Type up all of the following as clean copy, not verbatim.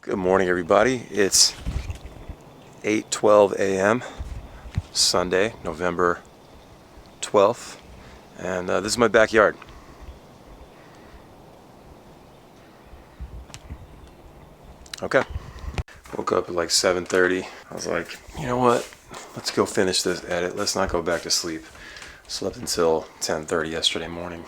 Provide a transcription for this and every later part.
Good morning, everybody. It's 8:12 a.m. Sunday, November 12th, and this is my backyard. Okay. Woke up at like 7:30. I was like, you know what? Let's go finish this edit. Let's not go back to sleep. Slept until 10:30 yesterday morning.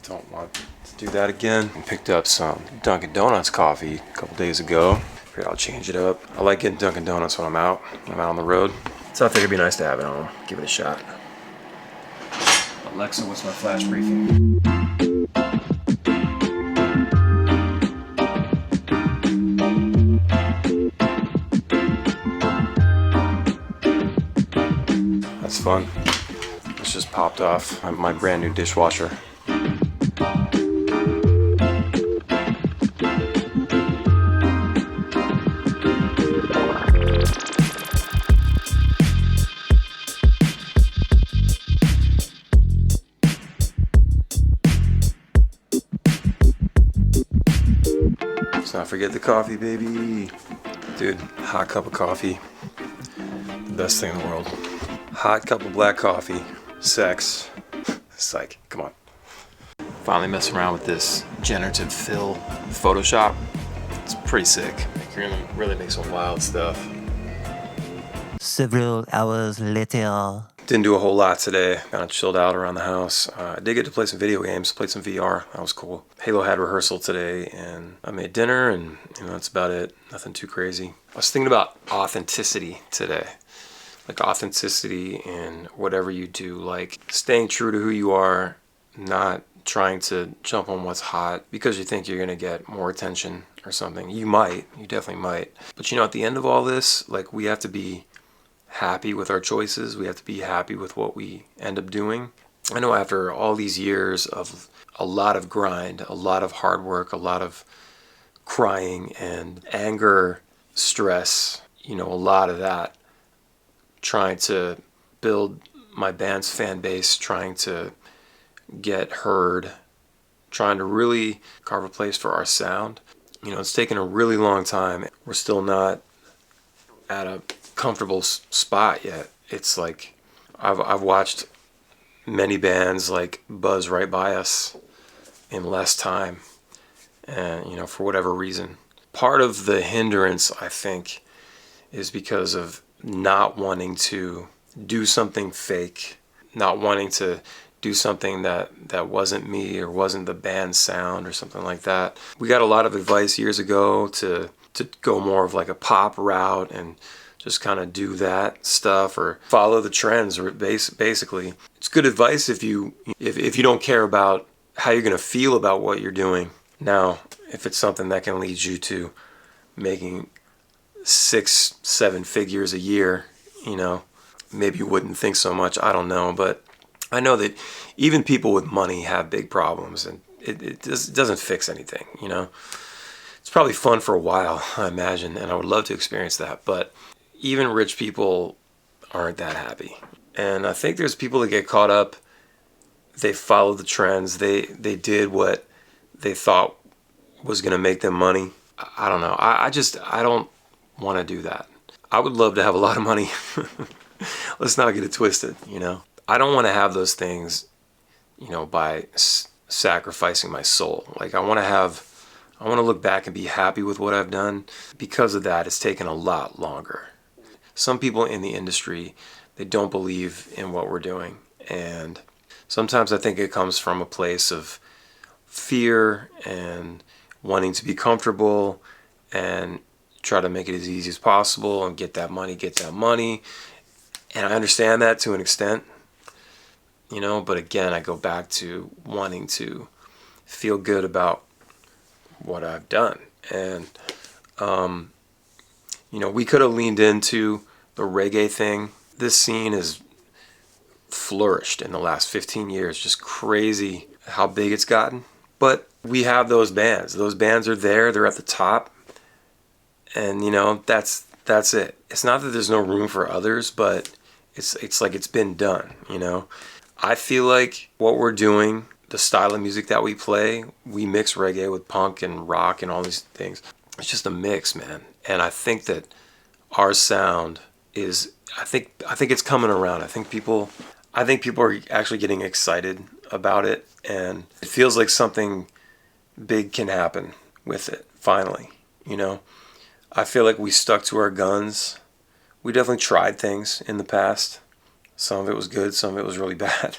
Don't want to do that again. I picked up some Dunkin' Donuts coffee a couple days ago. Figured I'll change it up. I like getting Dunkin' Donuts when I'm out on the road. So I figured it'd be nice to have it home. Give it a shot. Alexa, what's my flash briefing? That's fun. It's just popped off my brand new dishwasher. Let's not forget the coffee, baby. Dude, hot cup of coffee. The best thing in the world. Hot cup of black coffee. Sex. Psych. Come on. Finally messing around with this generative fill Photoshop. It's pretty sick. You're gonna really make some wild stuff. Several hours later. Didn't do a whole lot today. Kind of chilled out around the house. I did get to play some video games, played some VR. That was cool. Halo had rehearsal today, and I made dinner, and that's about it. Nothing too crazy. I was thinking about authenticity today. Like authenticity in whatever you do. Like staying true to who you are, not trying to jump on what's hot because you think you're gonna get more attention or something. You definitely might. But at the end of all this, like we have to be happy with our choices. We have to be happy with what we end up doing. I know after all these years of a lot of grind, a lot of hard work, a lot of crying and anger, stress, a lot of that, trying to build my band's fan base, trying to get heard, trying to really carve a place for our sound. It's taken a really long time. We're still not at a comfortable spot yet. It's like I've watched many bands like buzz right by us in less time, and for whatever reason. Part of the hindrance, I think, is because of not wanting to do something fake, not wanting to do something that wasn't me or wasn't the band's sound or something like that. We got a lot of advice years ago to go more of like a pop route and just kind of do that stuff or follow the trends. Or basically, it's good advice if you don't care about how you're gonna feel about what you're doing. Now, if it's something that can lead you to making 6-7 figures a year, maybe you wouldn't think so much. I don't know, but I know that even people with money have big problems, and it doesn't fix anything. It's probably fun for a while, I imagine, and I would love to experience that, but even rich people aren't that happy. And I think there's people that get caught up. They follow the trends. They did what they thought was going to make them money. I don't know. I don't want to do that. I would love to have a lot of money. Let's not get it twisted, I don't want to have those things, by sacrificing my soul. Like I want to look back and be happy with what I've done. Because of that, it's taken a lot longer. Some people in the industry, they don't believe in what we're doing. And sometimes I think it comes from a place of fear and wanting to be comfortable and try to make it as easy as possible and get that money. And I understand that to an extent, but again, I go back to wanting to feel good about what I've done. And, we could have leaned into the reggae thing. This scene has flourished in the last 15 years. Just crazy how big it's gotten. But we have those bands. Those bands are there. They're at the top. And, that's it. It's not that there's no room for others, but it's like it's been done, I feel like what we're doing, the style of music that we play, we mix reggae with punk and rock and all these things. it's just a mix, man. And I think that our sound is, I think it's coming around. I think people are actually getting excited about it, and it feels like something big can happen with it finally, you know? I feel like we stuck to our guns. We definitely tried things in the past. Some of it was good, some of it was really bad.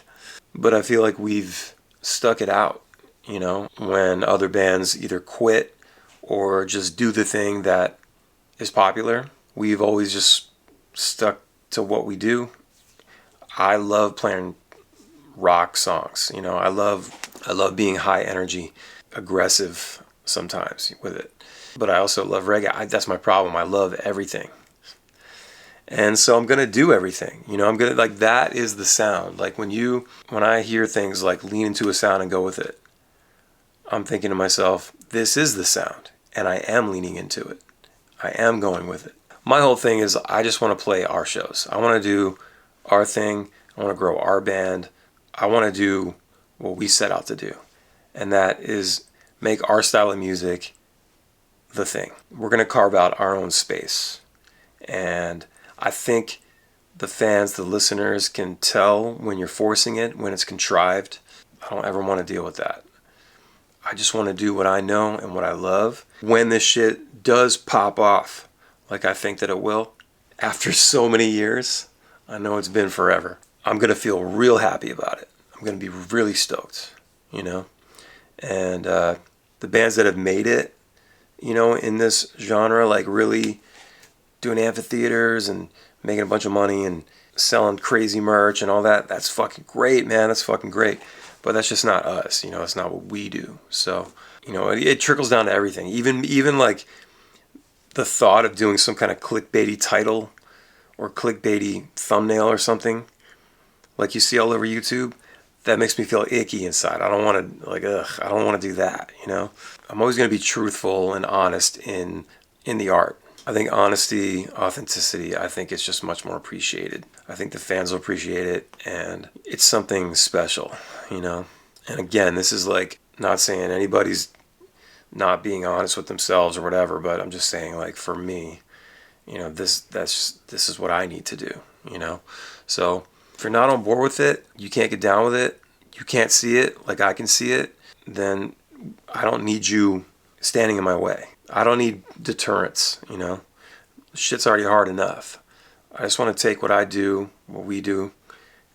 But I feel like we've stuck it out, you know, when other bands either quit or just do the thing that is popular. We've always just stuck to what we do. I love playing rock songs, you know. I love being high energy, aggressive sometimes with it. But I also love reggae. That's my problem. I love everything. And so I'm going to do everything. You know, I'm going to, like, that is the sound. Like when I hear things like lean into a sound and go with it, I'm thinking to myself, this is the sound. And I am leaning into it. I am going with it. My whole thing is I just want to play our shows. I want to do our thing. I want to grow our band. I want to do what we set out to do. And that is make our style of music the thing. We're going to carve out our own space. And I think the fans, the listeners can tell when you're forcing it, when it's contrived. I don't ever want to deal with that. I just want to do what I know and what I love. When this shit does pop off, like I think that it will, after so many years, I know it's been forever, I'm going to feel real happy about it. I'm going to be really stoked, you know? And the bands that have made it, you know, in this genre, like really doing amphitheaters and making a bunch of money and selling crazy merch and all that, that's fucking great, man. That's fucking great. But that's just not us, you know. It's not what we do. So, you know, it trickles down to everything. Even like the thought of doing some kind of clickbaity title or clickbaity thumbnail or something like you see all over YouTube, that makes me feel icky inside. I don't want to, like, I don't want to do that, you know. I'm always going to be truthful and honest in the art. I think honesty, authenticity, I think it's just much more appreciated. I think the fans will appreciate it, and it's something special, you know. And again, this is like not saying anybody's not being honest with themselves or whatever, but I'm just saying, like, for me, you know, this is what I need to do, you know. So if you're not on board with it, you can't get down with it, you can't see it like I can see it, then I don't need you standing in my way. I don't need deterrence, you know. Shit's already hard enough. I just want to take what I do, what we do,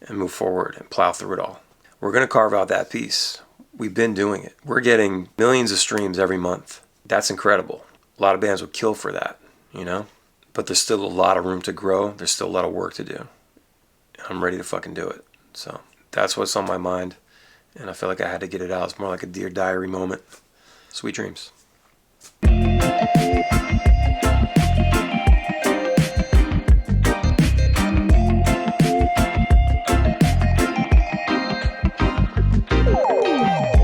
and move forward and plow through it all. We're going to carve out that piece. We've been doing it. We're getting millions of streams every month. That's incredible. A lot of bands would kill for that, you know. But there's still a lot of room to grow. There's still a lot of work to do. I'm ready to fucking do it. So that's what's on my mind. And I feel like I had to get it out. It's more like a Dear Diary moment. Sweet dreams.